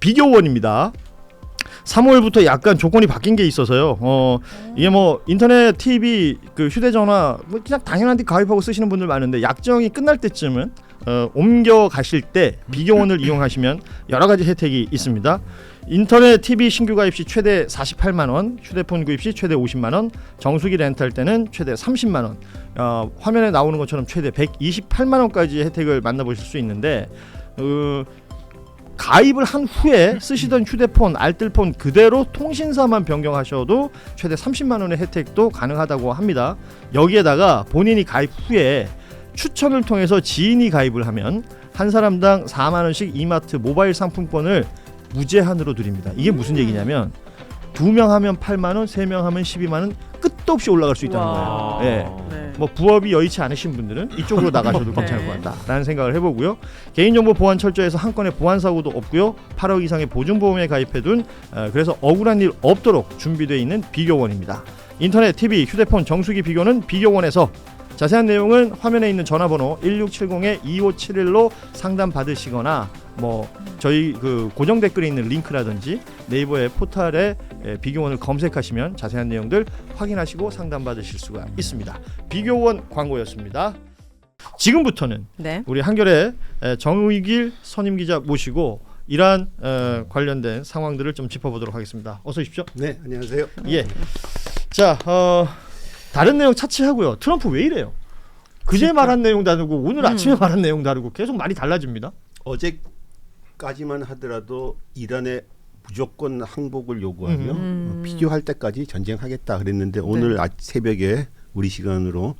비교원입니다. 3월부터 약간 조건이 바뀐 게 있어서요. 이게 뭐 인터넷, TV, 그 휴대전화 뭐 그냥 당연한 데 가입하고 쓰시는 분들 많은데 약정이 끝날 때쯤은 옮겨 가실 때 비교원을 이용하시면 여러 가지 혜택이 있습니다. 인터넷, TV 신규 가입 시 최대 48만 원, 휴대폰 구입 시 최대 50만 원, 정수기 렌탈 때는 최대 30만 원. 화면에 나오는 것처럼 최대 128만 원까지 혜택을 만나보실 수 있는데 가입을 한 후에 쓰시던 휴대폰, 알뜰폰 그대로 통신사만 변경하셔도 최대 30만 원의 혜택도 가능하다고 합니다. 여기에다가 본인이 가입 후에 추천을 통해서 지인이 가입을 하면 한 사람당 4만 원씩 이마트 모바일 상품권을 무제한으로 드립니다. 이게 무슨 얘기냐면 2명 하면 8만 원, 3명 하면 12만 원 끝도 없이 올라갈 수 있다는 거예요. 네. 뭐 부업이 여의치 않으신 분들은 이쪽으로 나가셔도 괜찮을 것 같다라는 생각을 해보고요. 개인정보 보안 철저해서 한 건의 보안 사고도 없고요. 8억 이상의 보증보험에 가입해둔 그래서 억울한 일 없도록 준비되어 있는 비교원입니다. 인터넷, TV, 휴대폰, 정수기 비교는 비교원에서. 자세한 내용은 화면에 있는 전화번호 1670-2571로 상담 받으시거나 뭐 저희 그 고정 댓글에 있는 링크라든지 네이버의 포털에 비교원을 검색하시면 자세한 내용들 확인하시고 상담 받으실 수가 있습니다. 비교원 광고였습니다. 지금부터는 우리 한겨레 정의길 선임 기자 모시고 이러한 관련된 상황들을 좀 짚어보도록 하겠습니다. 어서 오십시오. 네, 안녕하세요. 예. 자, 다른 내용 차치하고요. 트럼프 왜 이래요? 그제 말한 내용 다르고 오늘 아침에 말한 내용 다르고 계속 말이 달라집니다. 어제까지만 하더라도 이란에 무조건 항복을 요구하며 필요할 때까지 전쟁하겠다 그랬는데 오늘 새벽에 우리 시간으로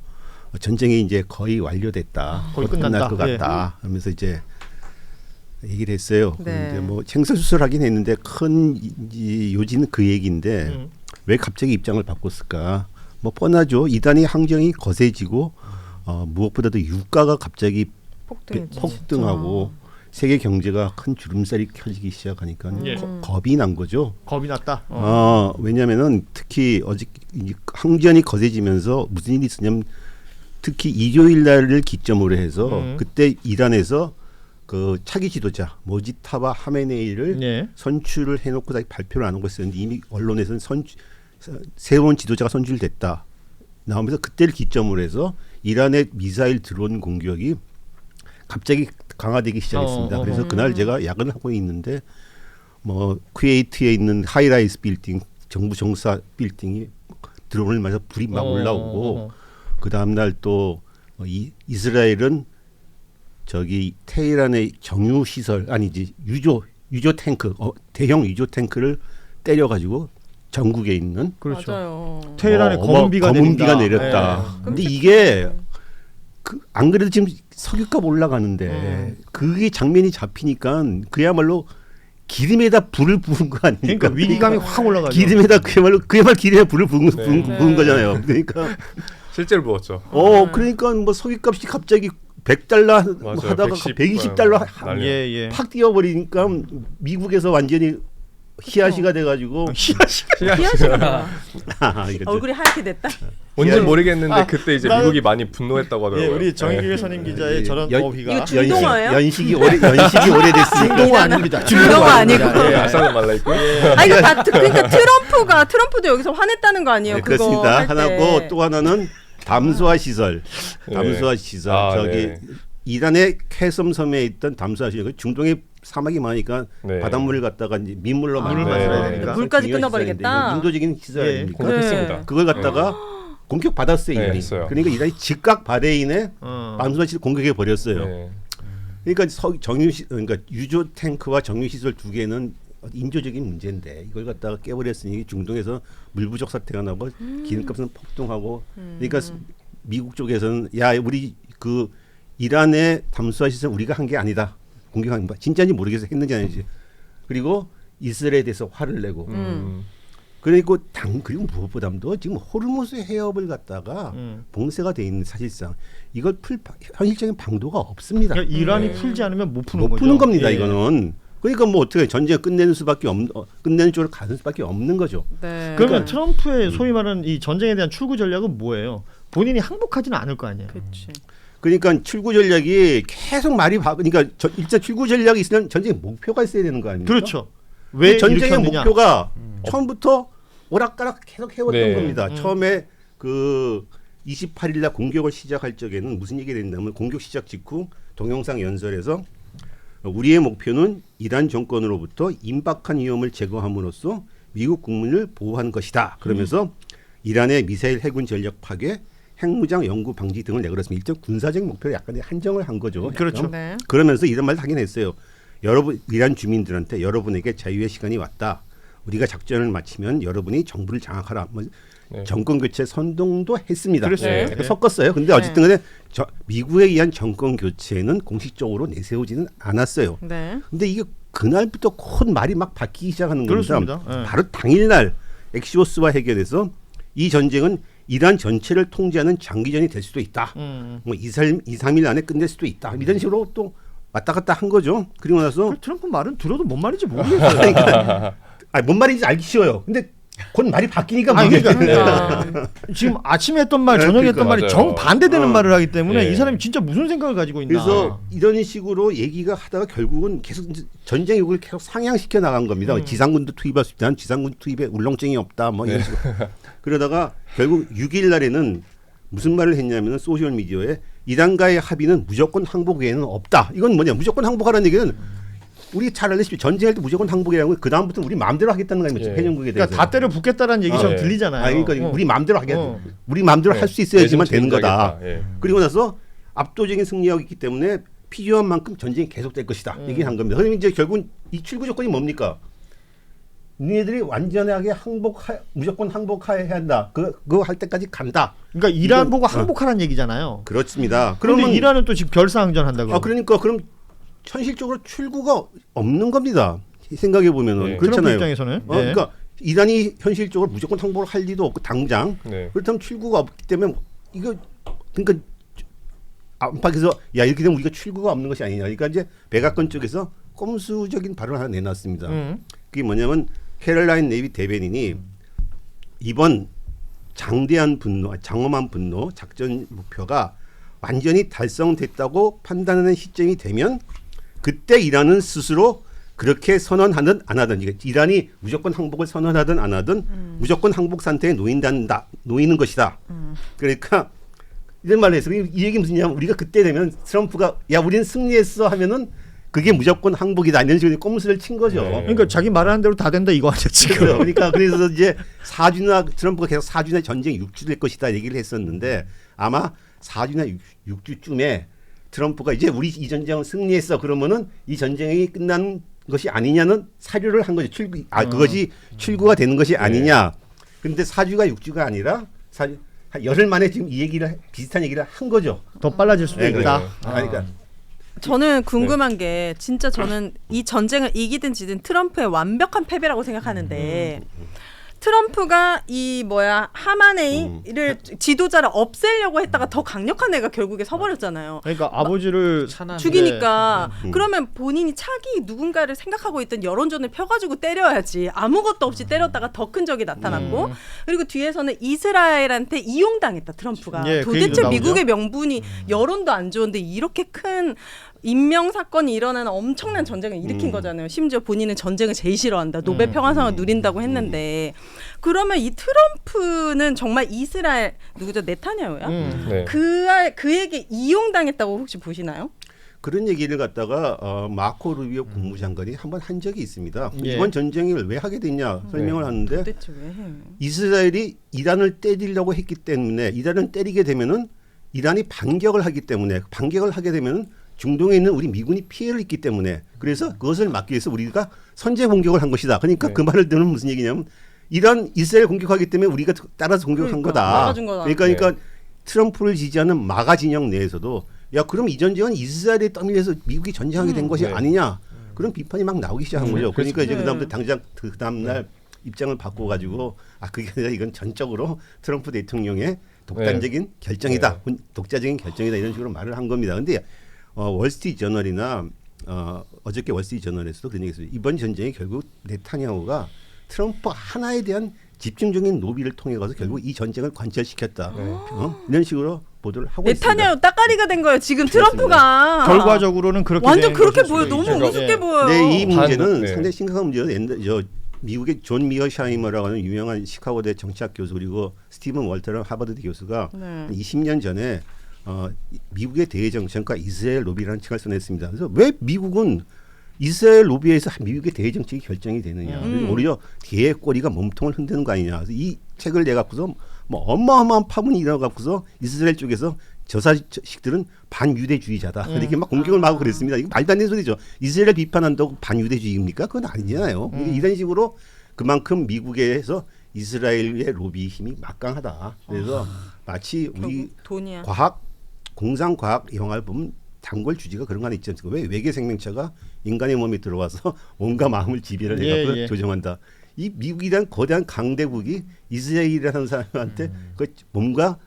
전쟁이 이제 거의 완료됐다. 거의 끝날 것 같다. 하면서 이제 얘기를 했어요. 그런데 뭐 생사수설하긴 했는데 큰 요지는 그 얘기인데 왜 갑자기 입장을 바꿨을까? 뭐 뻔하죠. 이단의 항쟁이 거세지고 무엇보다도 유가가 갑자기 폭등하고 세계 경제가 큰 주름살이 켜지기 시작하니까 겁이 난 거죠. 겁이 났다. 왜냐하면은 특히 어제 항전이 거세지면서 무슨 일이 있었냐면 특히 일요일 날을 기점으로 해서 그때 이란에서 그 차기 지도자 모지타바 하메네이를 선출을 해놓고 다시 발표를 안 하고 있었는데 이미 언론에서는 새로운 지도자가 선출됐다 나오면서 그때를 기점으로 해서 이란의 미사일 드론 공격이 갑자기 강화되기 시작했습니다. 그래서 그날 제가 야근을 하고 있는데 뭐 쿠웨이트에 있는 하이라이스 빌딩 정부 정사 빌딩이 드론을 맞아 불이 막 올라오고 그 다음 날 또 이스라엘은 저기 테헤란의 정유 시설 아니지 유조 탱크 대형 유조 탱크를 때려가지고 전국에 있는 그렇죠. 테헤란에 검은 비가 내렸다. 근데 이게 안 그래도 지금 석유값 올라가는데 그게 장면이 잡히니까 그야말로 기름에다 불을 부은 거 아닙니까? 그러니까 위기감이 확 올라가죠. 기름에다 그야말로 기름에 불을 부은 거잖아요. 그러니까 실제로 부었죠. 그러니까 뭐 석유값이 갑자기 100달러 하다가 120달러 팍 뛰어버리니까 미국에서 완전히 히야시가 돼가지고 히야시가 얼굴이 하얗게 됐다. 뭔지 모르겠는데 그때 이제 미국이 많이 분노했다고 하더라고요. 우리 정의길 선임 기자의 저런 어휘가 이거 중동어예요? 연식이 오래됐으니까 중동어 아닙니다. 중동어 아니고. 아사는 말라 있고. 이거 그러니까 트럼프도 여기서 화냈다는 거 아니에요? 그거 그렇습니다. 할 때. 하나고 또 하나는 담수화 시설. 저기 이란의 쾌섬 섬에 있던 담수화 시설. 중동에 사막이 많으니까 바닷물을 갖다가 이제 민물로 만들어야 되니까 물까지 끊어버리겠다. 인도적인 시설 아닙니까? 공격했습니다. 그걸 갖다가 공격 받았어요. 이란이. 그러니까 이란이 즉각 바레인에 담수화 시설 공격해 버렸어요. 그러니까 그러니까 유조 탱크와 정유 시설 두 개는 인조적인 문제인데 이걸 갖다가 깨버렸으니 중동에서 물 부족 사태가 나고 기름값은 폭등하고 그러니까 미국 쪽에서는 야 우리 그 이란의 담수화 시설 우리가 한 게 아니다. 공격한 거 진짜인지 모르겠어 했는지 아닌지. 그리고 이스라엘에 대해서 화를 내고. 그리고 그리고 무엇보다도 지금 호르무즈 해협을 갖다가 봉쇄가 돼 있는 사실상 이걸 풀 현실적인 방도가 없습니다. 그러니까 이란이 풀지 않으면 못 푸는 거죠. 못 푸는 겁니다. 이거는. 그러니까 뭐 어떻게 전쟁을 끝내는 쪽으로 가는 수밖에 없는 거죠. 그러면 그러니까 트럼프의 소위 말하는 이 전쟁에 대한 출구 전략은 뭐예요? 본인이 항복하지는 않을 거 아니에요. 그러니까 출구 전략이 계속 말이 그러니까 일단 출구 전략이 있으면 전쟁의 목표가 있어야 되는 거 아닙니까? 그렇죠. 왜 전쟁의 일으켰느냐? 목표가 처음부터 오락가락 계속 해왔던 네. 겁니다. 처음에 그 28일 날 공격을 시작할 적에는 무슨 얘기가 됐냐면 공격 시작 직후 동영상 연설에서 우리의 목표는 이란 정권으로부터 임박한 위험을 제거함으로써 미국 국민을 보호하는 것이다. 그러면서 이란의 미사일 해군 전력 파괴, 핵무장 연구 방지 등을 내걸었습니다. 일단 군사적인 목표를 약간 한정을 한 거죠. 그렇죠. 네. 그러면서 이런 말을 하긴 했어요. 여러분 이란 주민들한테 여러분에게 자유의 시간이 왔다. 우리가 작전을 마치면 여러분이 정부를 장악하라. 뭐 네. 정권 교체 선동도 했습니다. 그랬어요. 약간 네. 섞었어요. 근데 어쨌든 간에 미국에 의한 정권 교체는 공식적으로 내세우지는 않았어요. 네. 근데 이게 그날부터 곧 말이 막 바뀌기 시작하는 겁니다. 그렇습니다. 네. 바로 당일날 엑시오스와 해결해서 이 전쟁은 이란 전체를 통제하는 장기전이 될 수도 있다. 뭐 2, 3일 안에 끝낼 수도 있다. 이런 식으로 또 왔다 갔다 한 거죠. 그리고 나서 트럼프 말은 들어도 뭔 말인지 모르겠어요. 그러니까 뭔 말인지 알기 쉬워요. 근데 곧 말이 바뀌니까 그러니까. 지금 아침에 했던 말, 네, 저녁에 그러니까 했던 말이 맞아요. 정반대되는 말을 하기 때문에 네. 이 사람이 진짜 무슨 생각을 가지고 있나. 그래서 이런 식으로 얘기가 하다가 결국은 계속 이제 전쟁 욕을 계속 상향시켜 나간 겁니다. 지상군도 투입할 수 있다. 지상군 투입에 울렁증이 없다. 뭐 이런 식으로. 그러다가 결국 6일 날에는 무슨 말을 했냐면은 소셜 미디어에 이란과의 합의는 무조건 항복 외에는 없다. 이건 뭐냐? 무조건 항복하라는 얘기는 우리 잘 알다시피 전쟁할 때 무조건 항복이라는 건 그 다음부터는 우리 마음대로 하겠다는 거 아닙니까? 예. 해전국에 대해서. 그러니까 다 때려 붓겠다라는 얘기처럼 예. 들리잖아요. 그러니까 우리 마음대로 하게 어. 우리 마음대로 할 수 있어야지만 되는 거다. 예. 그리고 나서 압도적인 승리하고 있기 때문에 필요한 만큼 전쟁이 계속될 것이다. 얘기한 겁니다. 그러면 이제 결국은 이 출구 조건이 뭡니까? 니네들이 완전하게 무조건 항복해야 한다. 그거 할 때까지 간다. 그러니까 이란 보고 항복하라는 얘기잖아요. 그렇습니다. 그런데 그러면 이란은 또 지금 결사항전 한다고. 그러니까 그럼 현실적으로 출구가 없는 겁니다. 생각해 보면은 네. 트럼프 그렇잖아요. 입장에서는. 네. 그러니까 이란이 현실적으로 무조건 항복을 할 리도 없고 당장 네. 그렇다면 출구가 없기 때문에 이거 그러니까 안팎에서 야 이렇게 되면 우리가 출구가 없는 것이 아니냐. 그러니까 이제 백악관 쪽에서 꼼수적인 발언을 하나 내놨습니다. 그게 뭐냐면 캐럴라인 네비 대변인이 이번 장대한 분노, 장엄한 분노 작전 목표가 완전히 달성됐다고 판단하는 시점이 되면 그때 이란은 스스로 그렇게 선언하든 안 하든 이란이 무조건 항복을 선언하든 안 하든 무조건 항복 상태에 놓이는 것이다. 그러니까 이런 말을 해서 이 얘기 무슨 얘기냐면 우리가 그때 되면 트럼프가 야 우리는 승리했어 하면은 그게 무조건 항복이다 이런 식으로 꼼수를 친 거죠. 네. 그러니까 자기 말하는 대로 다 된다 이거 아니야 지금. 그러니까 그래서 이제 4주나 트럼프가 계속 4주나 전쟁이 6주 될 것이다 얘기를 했었는데 아마 4주나 6주쯤에 트럼프가 이제 우리 이 전쟁은 승리했어 그러면은 이 전쟁이 끝난 것이 아니냐는 사료를 한 거죠. 그것이 출구가 되는 것이 아니냐. 근데 4주가 6주가 아니라 한 열흘 만에 지금 이 얘기를 비슷한 얘기를 한 거죠. 더 빨라질 수도 네, 있다. 네. 그러니까 저는 궁금한 게 진짜 저는 이 전쟁을 이기든 지든 트럼프의 완벽한 패배라고 생각하는데 트럼프가 이 하마네이를 지도자를 없애려고 했다가 더 강력한 애가 결국에 서버렸잖아요. 그러니까 아버지를 죽이니까 그러면 본인이 차기 누군가를 생각하고 있던 여론전을 펴가지고 때려야지. 아무것도 없이 때렸다가 더 큰 적이 나타났고 그리고 뒤에서는 이스라엘한테 이용당했다 트럼프가. 예, 그 도대체 얘기도 나오죠. 미국의 명분이 여론도 안 좋은데 이렇게 큰 인명 사건이 일어나는 엄청난 전쟁을 일으킨 거잖아요. 심지어 본인은 전쟁을 제일 싫어한다. 노벨 평화상을 누린다고 했는데 그러면 이 트럼프는 정말 이스라엘 누구죠? 네타냐후야? 네. 그에게 이용당했다고 혹시 보시나요? 그런 얘기를 갖다가 마코 루비오 국무장관이 한번 한 적이 있습니다. 예. 이번 전쟁을 왜 하게 됐냐 설명을 하는데 도대체 왜 해요? 이스라엘이 이란을 때리려고 했기 때문에 이란을 때리게 되면은 이란이 반격을 하기 때문에 반격을 하게 되면은 중동에 있는 우리 미군이 피해를 입기 때문에 그래서 그것을 막기 위해서 우리가 선제 공격을 한 것이다. 그러니까 네. 그 말을 들으면 무슨 얘기냐면 이스라엘 공격하기 때문에 우리가 따라서 공격한 그러니까, 거다. 막아준 거다. 그러니까 트럼프를 지지하는 마가 진영 내에서도 야 그럼 이 전쟁은 이스라엘에 떠밀려서 미국이 전쟁하게 된 것이 네. 아니냐 그런 비판이 막 나오기 시작한 거죠. 그러니까 이제 네. 그다음부터 당장 그 다음날 입장을 바꿔가지고 그게 아니라 이건 전적으로 트럼프 대통령의 독단적인 결정이다, 독자적인 결정이다 이런 식으로 말을 한 겁니다. 근데 월스트리트 저널이나 어저께 월스트리트 저널에서도 그런 얘기했어요. 이번 전쟁이 결국 네타냐후가 트럼프 하나에 대한 집중적인 노비를 통해 가서 결국 이 전쟁을 관철시켰다. 이런 식으로 보도를 하고 있습니다. 네타냐후 따까리가 된 거예요. 지금 그렇습니다. 트럼프가 결과적으로 그렇게 완전 된 그렇게 것일 보여. 수도 너무 있죠. 우습게 예. 보여요. 네, 이 문제는 네. 상당히 심각한 문제예요. 저 미국의 존 미어샤이머라고 하는 유명한 시카고대 정치학 교수 그리고 스티븐 월터라는 하버드대 교수가 네. 20년 전에 미국의 대정책과 이스라엘 로비라는 책을 써냈습니다. 그래서 왜 미국은 이스라엘 로비에서 미국의 대정책이 결정이 되느냐. 그리고 오히려 대의 꼬리가 몸통을 흔드는 거 아니냐. 그래서 이 책을 내갖고서 뭐 어마어마한 파문이 일어나갖고서 이스라엘 쪽에서 저 자식들은 반유대주의자다. 이렇게 막 공격을 막 그랬습니다. 이거 말도 안 되는 소리죠. 이스라엘 비판한다고 반유대주의입니까? 그건 아니잖아요. 이런 식으로 그만큼 미국에서 이스라엘의 로비 힘이 막강하다. 그래서 마치 우리 돈이야. 공상과학 영화를 보면 단골 주제가 그런 거 하나 있지 않습니까? 왜 외계 생명체가 인간의 몸에 들어와서 온갖 마음을 지배를 해갖고 예. 조정한다. 이 미국이란 거대한 강대국이 이스라엘이라는 사람한테 그 몸과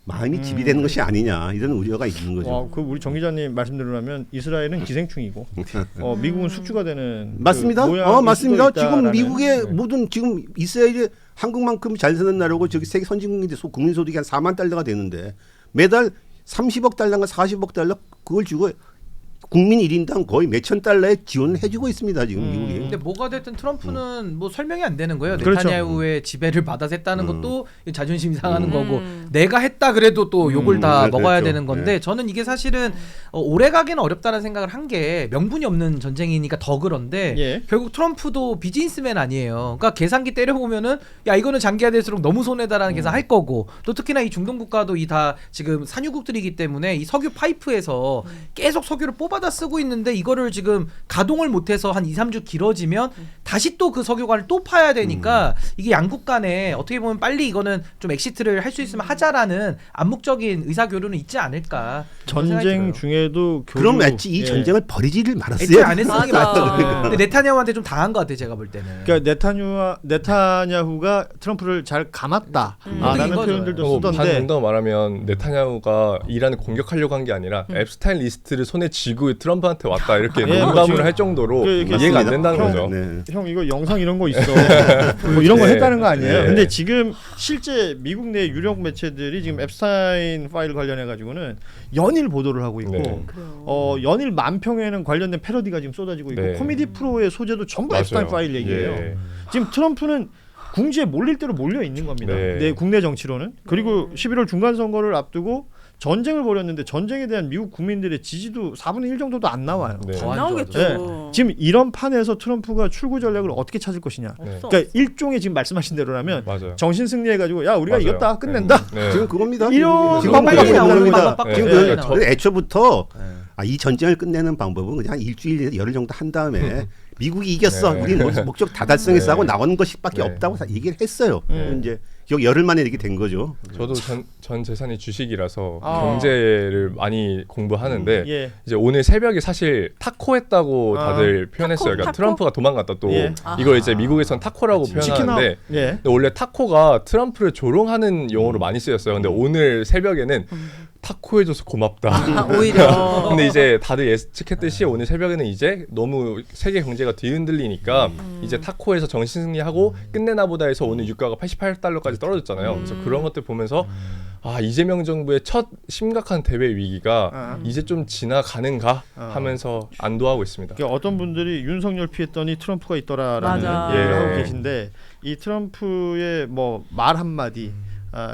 마음이 지배되는 것이 아니냐 이런 우려가 있는 거죠. 와, 그 우리 정 기자님 말씀대로라면 이스라엘은 기생충이고 미국은 숙주가 되는 맞습니다. 그 모양일 맞습니다. 수도 있다라는. 지금 미국의 네. 모든 지금 이스라엘이 한국만큼 잘 사는 나라고 저기 세계 선진국인데 국민 소득이 한 4만 달러가 되는데 매달 30억 달러인가 40억 달러 그걸 주고 국민 1인당 거의 몇천 달러의 지원을 해주고 있습니다. 지금 미국이. 근데 뭐가 됐든 트럼프는 뭐 설명이 안 되는 거예요. 그렇죠. 네타냐후의 지배를 받아서 했다는 것도 자존심이 상하는 거고 내가 했다 그래도 또 욕을 다 먹어야 그렇죠. 되는 건데 네. 저는 이게 사실은 오래 가기는 어렵다는 생각을 한 게 명분이 없는 전쟁이니까 더 그런데 예. 결국 트럼프도 비즈니스맨 아니에요. 그러니까 계산기 때려보면은 야 이거는 장기화될수록 너무 손해다라는 계산 할 거고 또 특히나 이 중동 국가도 이 다 지금 산유국들이기 때문에 이 석유 파이프에서 계속 석유를 뽑아다 쓰고 있는데 이거를 지금 가동을 못해서 한 2-3주 길어지면 다시 또 그 석유관을 또 파야 되니까 이게 양국 간에 어떻게 보면 빨리 이거는 좀 엑시트를 할 수 있으면 하자라는 암묵적인 의사교류는 있지 않을까. 그런 생각이 전쟁 들어요. 중에도 그럼 교류- 마치 이 예. 전쟁을 버리지를 애초에 말았어요. 안 했으는 게 맞아. 맞죠. 근데 네타냐후한테 좀 당한 것 같아 제가 볼 때는. 그러니까 네타냐후가 트럼프를 잘 감았다. 그게 라는 이거죠. 표현들도 반 쓰던데 농담 말하면 네타냐후가 이란을 공격하려고 한 게 아니라 앱스타인 리스트를 손에 쥐고 트럼프한테 왔다 이렇게 예, 농담을 지금 할 정도로 그 이렇게 이해가 안 맞습니다. 된다는 형, 거죠. 네. 형 이거 영상 이런 거 있어. 뭐 이런 거 네. 했다는 거 아니에요? 네. 근데 지금 실제 미국 내 유력 매체들이 지금 앱스타인 파일 관련해 가지고는 연일 보도를 하고 있고 네. 연일 만평에는 관련된 패러디가 지금 쏟아지고 있고 네. 코미디 프로의 소재도 전부 맞아요. 앱스타인 파일 얘기예요. 예. 지금 트럼프는 궁지에 몰릴 대로 몰려 있는 겁니다. 네. 네, 국내 정치로는. 그리고 11월 중간 선거를 앞두고 전쟁을 벌였는데 전쟁에 대한 미국 국민들의 지지도 4분의 1 정도도 안 나와요. 네. 안 나오겠죠. 네. 지금 이런 판에서 트럼프가 출구 전략을 어떻게 찾을 것이냐. 없어. 그러니까 일종의 지금 말씀하신 대로라면 맞아요. 정신 승리해가지고 야 우리가 맞아요. 이겼다 끝낸다. 네. 지금 그겁니다. 이런 지금 방법이 그거 나오는 겁니다. 방법밖에 지금 없어요. 그 네. 애초부터 이 전쟁을 끝내는 방법은 그냥 일주일 열흘 정도 한 다음에 미국이 이겼어. 네. 우리 목적 다 달성했어 하고 네. 나오는 것밖에 네. 없다고 얘기를 했어요. 이제 여기 열흘 만에 이렇게 된 거죠. 저도 전 재산이 주식이라서 아. 경제를 많이 공부하는데 예. 이제 오늘 새벽에 사실 타코했다고 다들 표현했어요. 그러니까 타코? 트럼프가 도망갔다 또 예. 이걸 이제 미국에선 타코라고 치킨아웃. 표현하는데 예. 근데 원래 타코가 트럼프를 조롱하는 용어로 많이 쓰였어요. 근데 오늘 새벽에는 타코해줘서 고맙다. 아, 오히려. 근데 이제 다들 예측했듯이 오늘 새벽에는 이제 너무 세계 경제가 뒤흔들리니까 이제 타코에서 정신 승리하고 끝내나 보다 해서 오늘 유가가 88달러까지 떨어졌잖아요. 그래서 그런 것들 보면서 아 이재명 정부의 첫 심각한 대외 위기가 이제 좀 지나가는가 하면서 안도하고 있습니다. 그러니까 어떤 분들이 윤석열 피했더니 트럼프가 있더라라는 맞아. 얘기를 예. 하고 계신데 이 트럼프의 뭐 말 한마디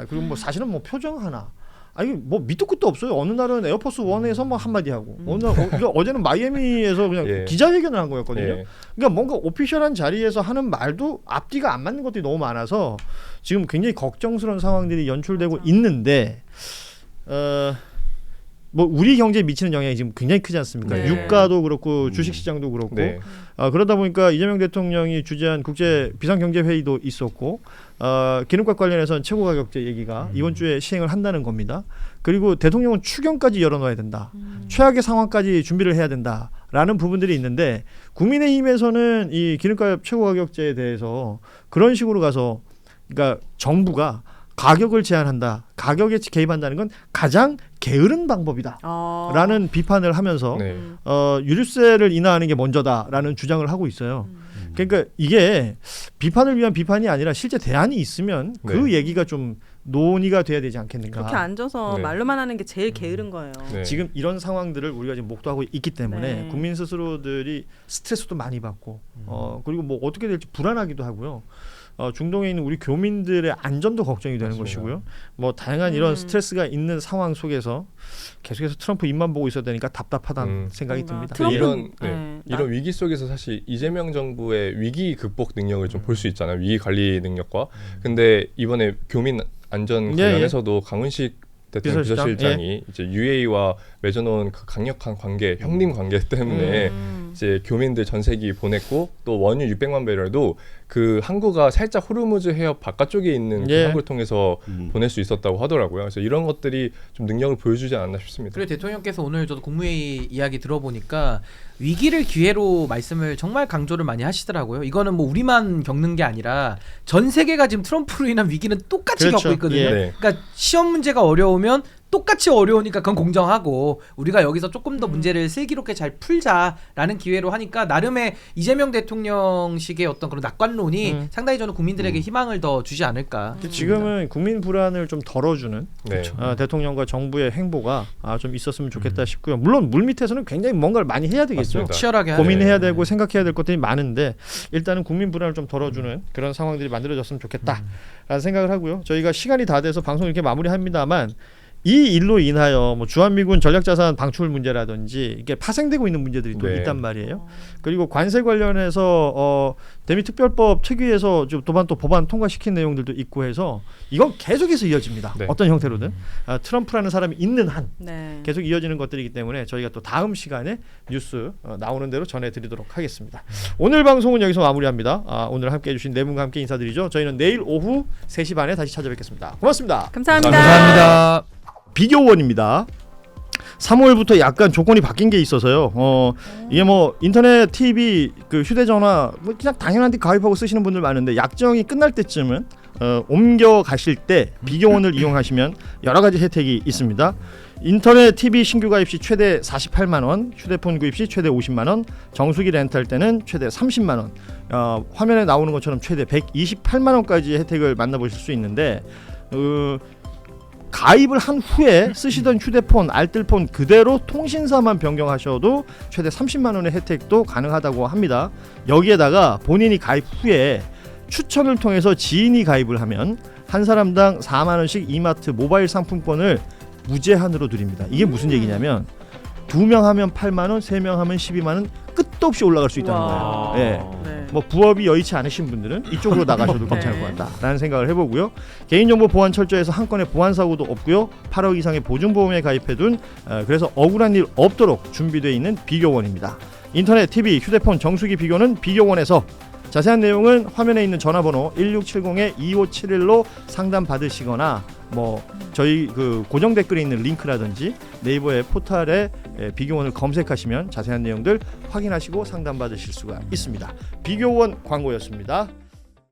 그리고 뭐 사실은 뭐 표정 하나 아니 뭐 밑도 끝도 없어요. 어느 날은 에어포스 1에서 뭐 한마디 하고 어느 날 어제는 마이애미에서 그냥 예. 기자회견을 한 거였거든요. 예. 그러니까 뭔가 오피셜한 자리에서 하는 말도 앞뒤가 안 맞는 것들이 너무 많아서 지금 굉장히 걱정스러운 상황들이 연출되고 있는데 뭐 우리 경제에 미치는 영향이 지금 굉장히 크지 않습니까? 네. 유가도 그렇고 주식 시장도 그렇고 네. 그러다 보니까 이재명 대통령이 주재한 국제 비상경제회의도 있었고 기름값 관련해서는 최고가격제 얘기가 이번 주에 시행을 한다는 겁니다. 그리고 대통령은 추경까지 열어놔야 된다. 최악의 상황까지 준비를 해야 된다라는 부분들이 있는데 국민의힘에서는 이 기름값 최고가격제에 대해서 그런 식으로 가서 그러니까 정부가 가격을 제한한다. 가격에 개입한다는 건 가장 게으른 방법이다. 라는 비판을 하면서 네. 유류세를 인하하는 게 먼저다라는 주장을 하고 있어요. 그러니까 이게 비판을 위한 비판이 아니라 실제 대안이 있으면 그 네. 얘기가 좀 논의가 돼야 되지 않겠는가. 그렇게 앉아서 네. 말로만 하는 게 제일 게으른 거예요. 네. 지금 이런 상황들을 우리가 지금 목도하고 있기 때문에 네. 국민 스스로들이 스트레스도 많이 받고 그리고 뭐 어떻게 될지 불안하기도 하고요. 중동에 있는 우리 교민들의 안전도 걱정이 되는 맞습니다. 것이고요. 뭐 다양한 이런 스트레스가 있는 상황 속에서 계속해서 트럼프 입만 보고 있어야 되니까 답답하다는 생각이 듭니다. 트럼프- 이런 네. 이런 위기 속에서 사실 이재명 정부의 위기 극복 능력을 좀 볼 수 있잖아요. 위기 관리 능력과. 근데 이번에 교민 안전 예, 관련해서도 강훈식 대통령 비서실장, 비서실장이 이제 UAE와 맺어놓은 그 강력한 관계, 형님 관계 때문에 이제 교민들 전세기 보냈고 또 원유 600만 배럴도 그 항구가 살짝 호르무즈 해협 바깥쪽에 있는 그 예. 항구를 통해서 보낼 수 있었다고 하더라고요. 그래서 이런 것들이 좀 능력을 보여주지 않았나 싶습니다. 그리고 대통령께서 오늘 저도 국무회의 이야기 들어보니까 위기를 기회로 말씀을 정말 강조를 많이 하시더라고요. 이거는 뭐 우리만 겪는 게 아니라 전 세계가 지금 트럼프로 인한 위기는 똑같이 그렇죠. 겪고 있거든요. 예. 네. 그러니까 시험 문제가 어려우면 똑같이 어려우니까 그건 공정하고 우리가 여기서 조금 더 문제를 슬기롭게 잘 풀자라는 기회로 하니까 나름의 이재명 대통령식의 어떤 그런 낙관론이 상당히 저는 국민들에게 희망을 더 주지 않을까. 지금은 국민 불안을 좀 덜어주는 네. 대통령과 정부의 행보가 좀 있었으면 좋겠다 싶고요. 물론 물 밑에서는 굉장히 뭔가를 많이 해야 되겠죠. 맞습니다. 치열하게 고민해야 하네. 되고 생각해야 될 것들이 많은데 일단은 국민 불안을 좀 덜어주는 그런 상황들이 만들어졌으면 좋겠다라는 생각을 하고요. 저희가 시간이 다 돼서 방송 이렇게 마무리합니다만 이 일로 인하여 뭐 주한미군 전략자산 방출 문제라든지 이게 파생되고 있는 문제들이 또 네. 있단 말이에요. 그리고 관세 관련해서 대미특별법 특위에서 좀 또 법안 통과시킨 내용들도 있고 해서 이건 계속해서 이어집니다. 네. 어떤 형태로든 트럼프라는 사람이 있는 한 네. 계속 이어지는 것들이기 때문에 저희가 또 다음 시간에 뉴스 나오는 대로 전해드리도록 하겠습니다. 오늘 방송은 여기서 마무리합니다. 오늘 함께해 주신 네 분과 함께 인사드리죠. 저희는 내일 오후 3시 반에 다시 찾아뵙겠습니다. 고맙습니다. 감사합니다. 감사합니다. 비교원입니다. 3월부터 약간 조건이 바뀐 게 있어서요. 이게 뭐 인터넷, TV, 그 휴대전화 뭐 그냥 당연한데 가입하고 쓰시는 분들 많은데 약정이 끝날 때쯤은 옮겨 가실 때 비교원을 이용하시면 여러 가지 혜택이 있습니다. 인터넷, TV 신규 가입 시 최대 48만 원, 휴대폰 구입 시 최대 50만 원, 정수기 렌탈 때는 최대 30만 원. 화면에 나오는 것처럼 최대 128만 원까지 혜택을 만나보실 수 있는데 가입을 한 후에 쓰시던 휴대폰, 알뜰폰 그대로 통신사만 변경하셔도 최대 30만 원의 혜택도 가능하다고 합니다. 여기에다가 본인이 가입 후에 추천을 통해서 지인이 가입을 하면 한 사람당 4만 원씩 이마트 모바일 상품권을 무제한으로 드립니다. 이게 무슨 얘기냐면 2명 하면 8만 원, 3명 하면 12만 원 끝도 없이 올라갈 수 있다는 와. 거예요. 예. 네. 뭐 부업이 여의치 않으신 분들은 이쪽으로 나가셔도 괜찮을 것 같다라는 생각을 해보고요. 개인정보 보안 철저해서 한 건의 보안 사고도 없고요. 8억 이상의 보증보험에 가입해둔 그래서 억울한 일 없도록 준비되어 있는 비교원입니다. 인터넷, TV, 휴대폰 정수기 비교는 비교원에서. 자세한 내용은 화면에 있는 전화번호 1670-2571로 상담 받으시거나 뭐 저희 그 고정 댓글에 있는 링크라든지 네이버의 포털에 비교원을 검색하시면 자세한 내용들 확인하시고 상담 받으실 수가 있습니다. 비교원 광고였습니다.